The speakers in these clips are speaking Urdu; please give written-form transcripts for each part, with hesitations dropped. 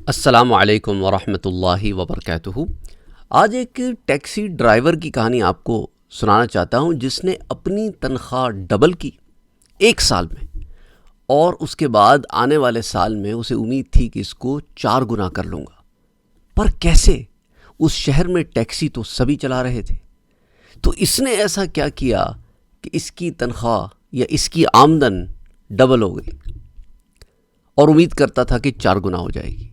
السلام علیکم ورحمۃ اللہ وبرکاتہ۔ آج ایک ٹیکسی ڈرائیور کی کہانی آپ کو سنانا چاہتا ہوں جس نے اپنی تنخواہ ڈبل کی 1 سال میں، اور اس کے بعد آنے والے سال میں اسے امید تھی کہ اس کو 4 گنا کر لوں گا۔ پر کیسے؟ اس شہر میں ٹیکسی تو سبھی چلا رہے تھے، تو اس نے ایسا کیا کیا کہ اس کی تنخواہ یا اس کی آمدن ڈبل ہو گئی، اور امید کرتا تھا کہ 4 گنا ہو جائے گی۔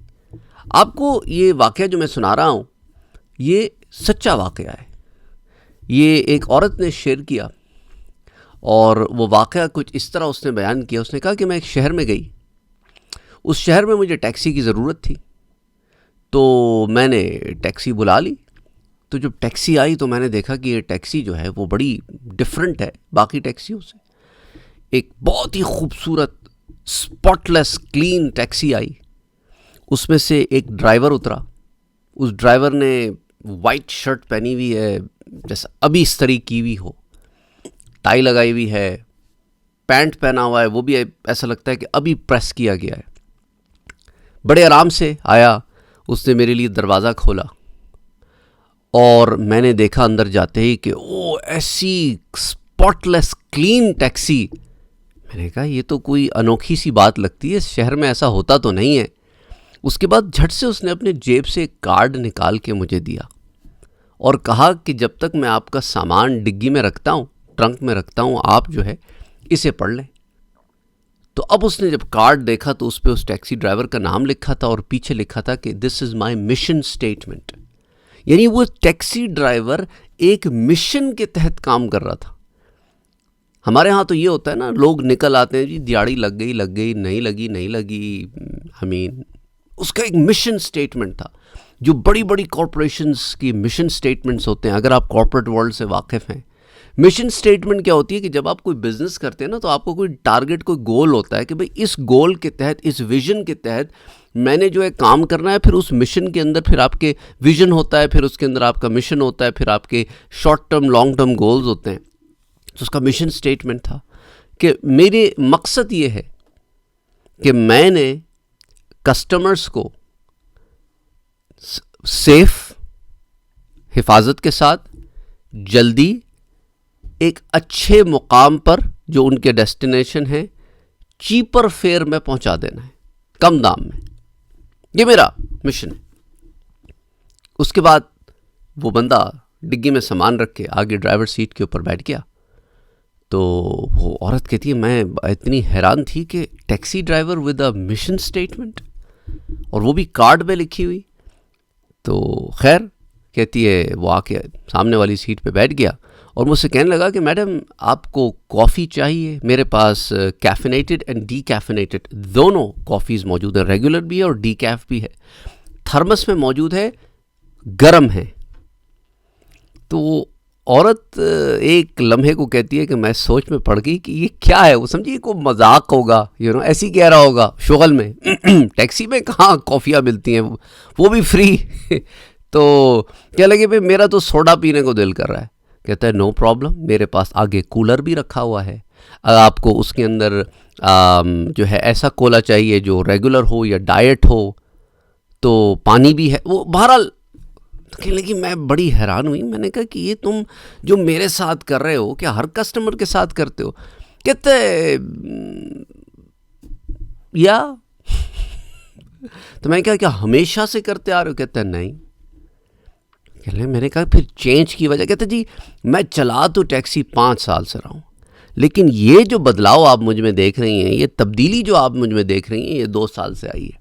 آپ کو یہ واقعہ جو میں سنا رہا ہوں یہ سچا واقعہ ہے۔ یہ ایک عورت نے شیئر کیا، اور وہ واقعہ کچھ اس طرح اس نے بیان کیا۔ اس نے کہا کہ میں ایک شہر میں گئی، اس شہر میں مجھے ٹیکسی کی ضرورت تھی، تو میں نے ٹیکسی بلا لی۔ تو جب ٹیکسی آئی تو میں نے دیکھا کہ یہ ٹیکسی جو ہے وہ بڑی ڈیفرنٹ ہے باقی ٹیکسیوں سے۔ ایک بہت ہی خوبصورت اسپاٹ لیس کلین ٹیکسی آئی، اس میں سے ایک ڈرائیور اترا۔ اس ڈرائیور نے وائٹ شرٹ پہنی ہوئی ہے جیسا ابھی استری کی ہوئی ہو، ٹائی لگائی ہوئی ہے، پینٹ پہنا ہوا ہے، وہ بھی ایسا لگتا ہے کہ ابھی پریس کیا گیا ہے۔ بڑے آرام سے آیا، اس نے میرے لیے دروازہ کھولا، اور میں نے دیکھا اندر جاتے ہی کہ ایسی اسپاٹ لیس کلین ٹیکسی۔ میں نے کہا یہ تو کوئی انوکھی سی بات لگتی ہے، اس شہر میں ایسا ہوتا تو نہیں ہے۔ اس کے بعد جھٹ سے اس نے اپنے جیب سے ایک کارڈ نکال کے مجھے دیا، اور کہا کہ جب تک میں آپ کا سامان ڈگی میں رکھتا ہوں، ٹرنک میں رکھتا ہوں، آپ جو ہے اسے پڑھ لیں۔ تو اب اس نے جب کارڈ دیکھا تو اس پہ اس ٹیکسی ڈرائیور کا نام لکھا تھا، اور پیچھے لکھا تھا کہ دس از مائی مشن اسٹیٹمنٹ۔ یعنی وہ ٹیکسی ڈرائیور ایک مشن کے تحت کام کر رہا تھا۔ ہمارے ہاں تو یہ ہوتا ہے نا، لوگ نکل آتے ہیں، جی دیہڑی لگ گئی، نہیں لگی، اس کا ایک مشن سٹیٹمنٹ تھا۔ جو بڑی بڑی کارپوریشنز کی مشن سٹیٹمنٹس ہوتے ہیں، اگر آپ کارپوریٹ ورلڈ سے واقف ہیں، مشن سٹیٹمنٹ کیا ہوتی ہے کہ جب آپ کوئی بزنس کرتے ہیں نا، تو آپ کو کوئی ٹارگٹ، کوئی گول ہوتا ہے کہ بھئی اس گول کے تحت، اس ویژن کے تحت میں نے جو ہے کام کرنا ہے۔ پھر اس مشن کے اندر پھر آپ کے ویژن ہوتا ہے، پھر اس کے اندر آپ کا مشن ہوتا ہے، پھر آپ کے short term long term goals ہوتے ہیں۔ تو اس کا مشن سٹیٹمنٹ تھا کہ میرے مقصد یہ ہے کہ میں نے کسٹمرز کو سیف، حفاظت کے ساتھ، جلدی، ایک اچھے مقام پر جو ان کے ڈیسٹینیشن ہے، چیپر فیئر میں پہنچا دینا ہے، کم دام میں۔ یہ میرا مشن ہے۔ اس کے بعد وہ بندہ ڈگی میں سامان رکھ کے آگے ڈرائیور سیٹ کے اوپر بیٹھ گیا۔ تو وہ عورت کہتی ہے میں اتنی حیران تھی کہ taxi driver with a mission statement, اور وہ بھی کارڈ پہ لکھی ہوئی۔ تو خیر، کہتی ہے وہ آ کے سامنے والی سیٹ پہ بیٹھ گیا، اور مجھ سے کہنے لگا کہ میڈم آپ کو کافی چاہیے؟ میرے پاس کیفینیٹڈ اینڈ ڈی کیفینیٹڈ دونوں کافیز موجود ہیں، ریگولر بھی ہے اور ڈی کیف بھی ہے، تھرمس میں موجود ہے، گرم ہے۔ تو وہ عورت ایک لمحے کو کہتی ہے کہ میں سوچ میں پڑ گئی کہ یہ کیا ہے۔ وہ سمجھیے کوئی مذاق ہوگا، ایسی کہہ رہا ہوگا شغل میں، ٹیکسی میں کہاں کافیاں ملتی ہیں، وہ بھی فری۔ تو کہنے لگے بھئی میرا تو سوڈا پینے کو دل کر رہا ہے۔ کہتا ہے نو پرابلم، میرے پاس آگے کولر بھی رکھا ہوا ہے، آپ کو اس کے اندر جو ہے ایسا کولا چاہیے جو ریگولر ہو یا ڈائٹ ہو، تو پانی بھی ہے۔ وہ بہرحال کہنے لگی، میں بڑی حیران ہوئی۔ میں نے کہا کہ یہ تم جو میرے ساتھ کر رہے ہو کیا ہر کسٹمر کے ساتھ کرتے ہو؟ کہتے یا تو میں نے کہا کیا ہمیشہ سے کرتے آ رہے ہو؟ کہتے نہیں۔ میں نے کہا پھر چینج کی وجہ؟ کہتے جی میں چلا تو ٹیکسی 5 سال سے رہا ہوں، لیکن یہ جو بدلاؤ آپ مجھ میں دیکھ رہی ہیں، یہ تبدیلی جو آپ مجھ میں دیکھ رہی ہیں، یہ 2 سال سے آئی ہے۔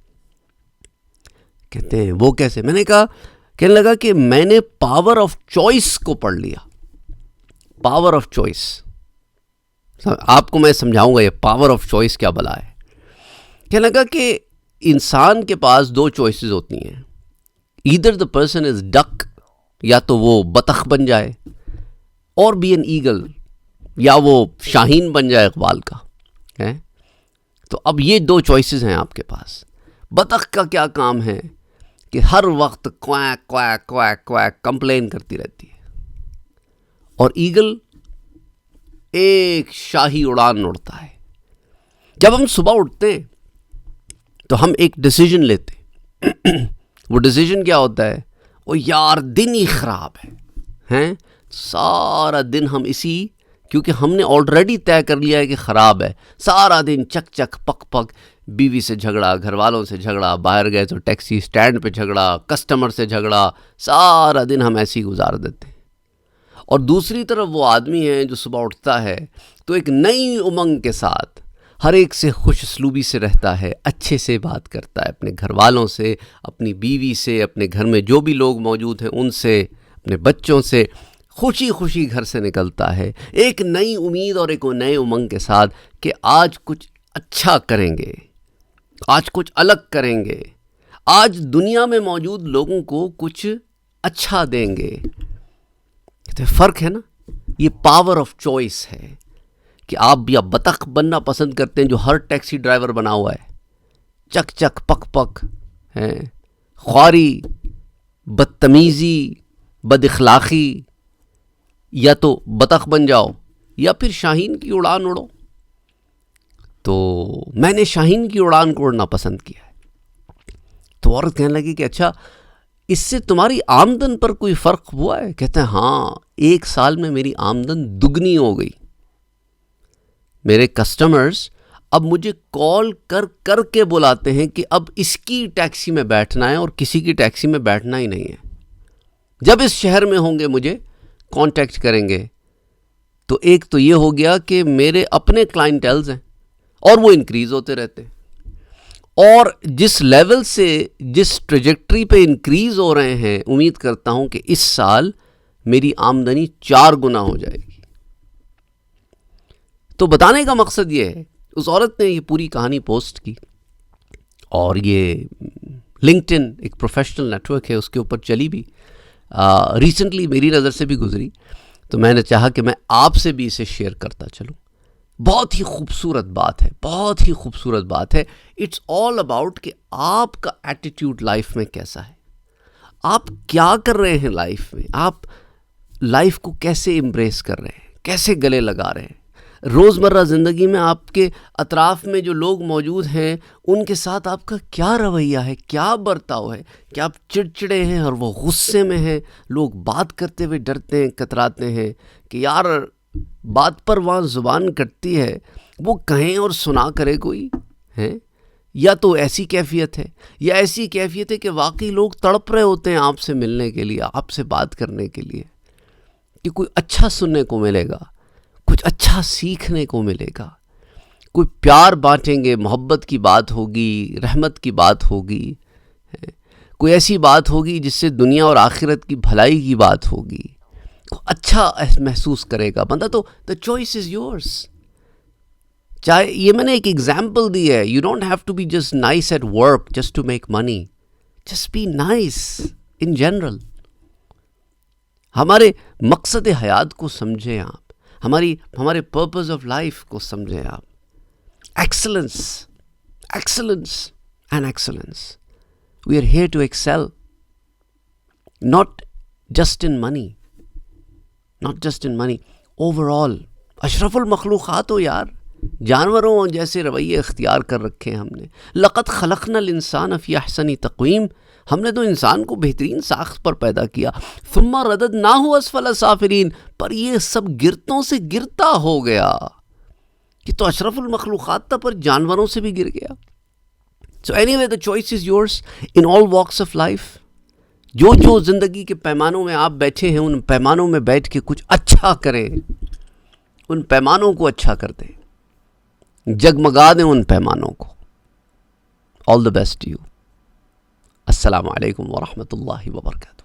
کہتے ہیں وہ کیسے؟ میں نے کہا، کہنے لگا کہ میں نے پاور آف چوائس کو پڑھ لیا۔ پاور آف چوائس آپ کو میں سمجھاؤں گا، یہ پاور آف چوائس کیا بلا ہے۔ کہنے لگا کہ انسان کے پاس 2 چوائسز ہوتی ہیں، ایدر دا پرسن از ڈک، یا تو وہ بطخ بن جائے، اور بی این ایگل، یا وہ شاہین بن جائے اقبال کا ہے۔ تو اب یہ 2 چوائسز ہیں آپ کے پاس۔ بطخ کا کیا کام ہے کہ ہر وقت quick quick quick quick complain کرتی رہتی ہے، اور ایگل ایک شاہی اڑان اڑتا ہے۔ جب ہم صبح اٹھتے ہیں تو ہم ایک ڈیسیجن لیتے ہیں وہ ڈیسیجن کیا ہوتا ہے؟ وہ یار دن ہی خراب ہے، سارا دن ہم اسی، کیونکہ ہم نے آلریڈی طے کر لیا ہے کہ خراب ہے، سارا دن چک چک پک پک، بیوی سے جھگڑا، گھر والوں سے جھگڑا، باہر گئے تو ٹیکسی سٹینڈ پہ جھگڑا، کسٹمر سے جھگڑا، سارا دن ہم ایسے ہی گزار دیتے ہیں۔ اور دوسری طرف وہ آدمی ہے جو صبح اٹھتا ہے تو ایک نئی امنگ کے ساتھ ہر ایک سے خوش اسلوبی سے رہتا ہے، اچھے سے بات کرتا ہے، اپنے گھر والوں سے، اپنی بیوی سے، اپنے گھر میں جو بھی لوگ موجود ہیں ان سے، اپنے بچوں سے خوشی خوشی گھر سے نکلتا ہے، ایک نئی امید اور ایک نئے امنگ کے ساتھ کہ آج کچھ اچھا کریں گے، آج کچھ الگ کریں گے، آج دنیا میں موجود لوگوں کو کچھ اچھا دیں گے۔ تو فرق ہے نا، یہ پاور آف چوائس ہے کہ آپ یا بطخ بننا پسند کرتے ہیں جو ہر ٹیکسی ڈرائیور بنا ہوا ہے، چک چک پک پک ہے، خواری، بدتمیزی، بد اخلاقی، یا تو بطخ بن جاؤ یا پھر شاہین کی اڑان اڑو۔ تو میں نے شاہین کی اڑان کو اڑنا پسند کیا ہے۔ تو عورت کہنے لگی کہ اچھا اس سے تمہاری آمدن پر کوئی فرق ہوا ہے؟ کہتے ہیں ہاں، 1 سال میں میری آمدن دگنی ہو گئی، میرے کسٹمرز اب مجھے کال کر کر کے بلاتے ہیں کہ اب اس کی ٹیکسی میں بیٹھنا ہے اور کسی کی ٹیکسی میں بیٹھنا ہی نہیں ہے، جب اس شہر میں ہوں گے مجھے کانٹیکٹ کریں گے۔ تو ایک تو یہ ہو گیا کہ میرے اپنے کلائنٹیلز ہیں اور وہ انکریز ہوتے رہتے ہیں، اور جس لیول سے جس ٹریجیکٹری پہ انکریز ہو رہے ہیں، امید کرتا ہوں کہ اس سال میری آمدنی 4 گنا ہو جائے گی۔ تو بتانے کا مقصد یہ ہے، اس عورت نے یہ پوری کہانی پوسٹ کی، اور یہ لنکڈ ان ایک پروفیشنل نیٹ ورک ہے، اس کے اوپر چلی بھی، ریسنٹلی میری نظر سے بھی گزری، تو میں نے چاہا کہ میں آپ سے بھی اسے شیئر کرتا چلوں۔ بہت ہی خوبصورت بات ہے، بہت ہی خوبصورت بات ہے۔ اٹس آل اباؤٹ کہ آپ کا ایٹیٹیوڈ لائف میں کیسا ہے، آپ کیا کر رہے ہیں لائف میں، آپ لائف کو کیسے امبریس کر رہے ہیں، کیسے گلے لگا رہے ہیں۔ روزمرہ زندگی میں آپ کے اطراف میں جو لوگ موجود ہیں ان کے ساتھ آپ کا کیا رویہ ہے، کیا برتاؤ ہے، کیا آپ چڑچڑے ہیں اور وہ غصے میں ہیں، لوگ بات کرتے ہوئے ڈرتے ہیں، کتراتے ہیں کہ یار بات پر وہاں زبان کٹتی ہے، وہ کہیں اور سنا کرے کوئی ہے، یا تو ایسی کیفیت ہے، یا ایسی کیفیت ہے کہ واقعی لوگ تڑپ رہے ہوتے ہیں آپ سے ملنے کے لیے، آپ سے بات کرنے کے لیے، کہ کوئی اچھا سننے کو ملے گا، کچھ اچھا سیکھنے کو ملے گا، کوئی پیار بانٹیں گے، محبت کی بات ہوگی، رحمت کی بات ہوگی، کوئی ایسی بات ہوگی جس سے دنیا اور آخرت کی بھلائی کی بات ہوگی، اچھا محسوس کرے گا بندہ۔ تو the choice is yours۔ چاہے یہ میں نے ایک ایگزامپل دی ہے، you don't have to be just nice at work just to make money، just be nice in general۔ ہمارے مقصد حیات کو سمجھیں آپ، ہمارے پرپز آف لائف کو سمجھیں آپ۔ Excellence, excellence and excellence, we are here to excel, not just in money, not just in money, over all اشرف المخلوقات ہو یار، جانوروں جیسے رویے اختیار کر رکھے ہیں ہم نے۔ لقد خلقنا الانسان فی احسن تقویم، ہم نے تو انسان کو بہترین ساخت پر پیدا کیا، ثم رددناہ اسفل سافلین، پر یہ سب گرتوں سے گرتا ہو گیا، کہ تو اشرف المخلوقات تھا پر جانوروں سے بھی گر گیا۔ So anyway, the choice is yours in all walks of life۔ جو زندگی کے پیمانوں میں آپ بیٹھے ہیں، ان پیمانوں میں بیٹھ کے کچھ اچھا کریں، ان پیمانوں کو اچھا کر دیں، جگمگا دیں ان پیمانوں کو۔ All the best to you۔ السلام علیکم ورحمۃ اللہ وبرکاتہ۔